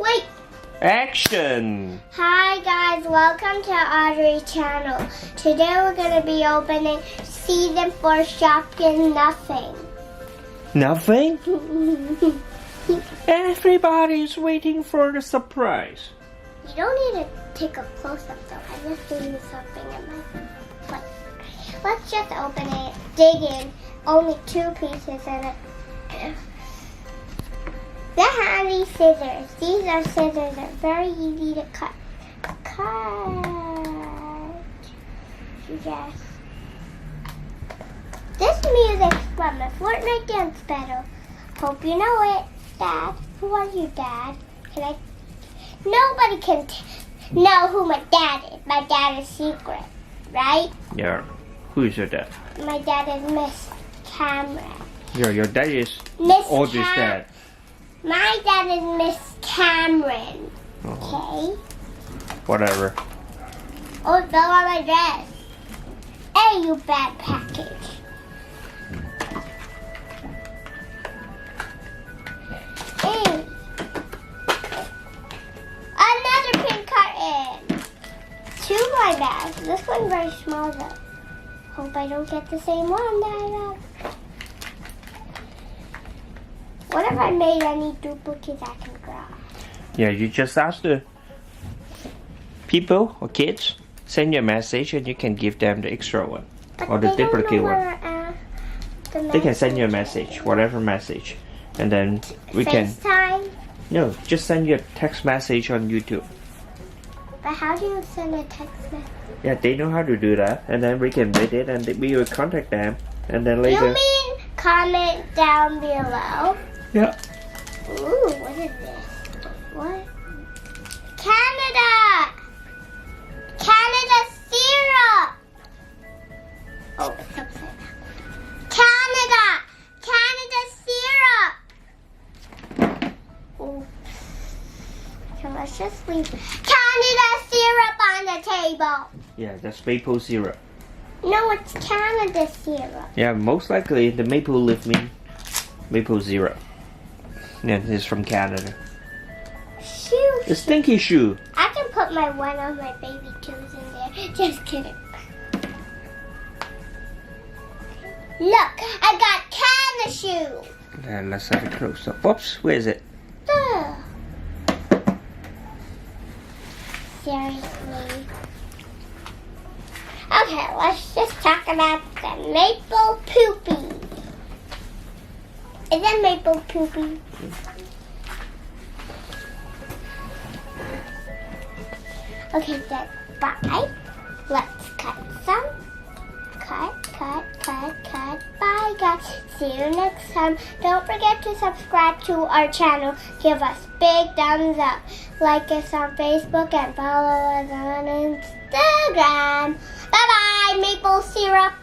Wait. Action! Hi guys, welcome to Audrey's channel. Today we're going to be opening season 4 Shopkins Nothing. Nothing? Everybody's waiting for the surprise. You don't need to take a close-up though. I'm just doing something in my foot. Let's just open it, dig in. Only 2 pieces in it. They have these scissors. These are scissors. They're very easy to cut. Yes. This music's from the Fortnite dance battle. Hope you know it, Dad. Who are you, Dad? Nobody can know who my dad is. My dad is secret, right? Yeah. Who is your dad? My dad is Miss Cameron. Yeah, your dad is Miss Audrey's dad. My dad is Miss Cameron. Uh-huh. Okay? Whatever. Oh, it fell on my dress. Hey, you bad package. Hey. Another pink carton. 2 my bags. This one's very small though. Hope I don't get the same one that I have. What if I made any duplicates I can grab? Yeah, you just ask the people or kids, send you a message and you can give them the extra one. But or the they don't duplicate know one. They can send you a message, whatever message. And then we FaceTime? No, just send you a text message on YouTube. But how do you send a text message? Yeah, they know how to do that. And then we can read it and we will contact them. And then later... You mean comment down below? Yeah. Ooh, what is this? What? Canada! Canada syrup! Oh, it's upside down. Canada! Canada syrup! Oops. So let's just leave Canada syrup on the table. Yeah, that's maple syrup. No, it's Canada syrup. Yeah, most likely the maple leaf means maple syrup. Yeah, this is from Canada. Shoe. The stinky shoe. I can put my one of my baby shoes in there. Just kidding. Look, I got Canada shoe. And let's have a close up. Oops, where is it? Ugh. Seriously. Okay, let's just talk about the maple poopy. Is that maple poopy? Okay, then bye. Let's cut some. Cut. Bye, guys. See you next time. Don't forget to subscribe to our channel. Give us big thumbs up. Like us on Facebook and follow us on Instagram. Bye-bye, maple syrup.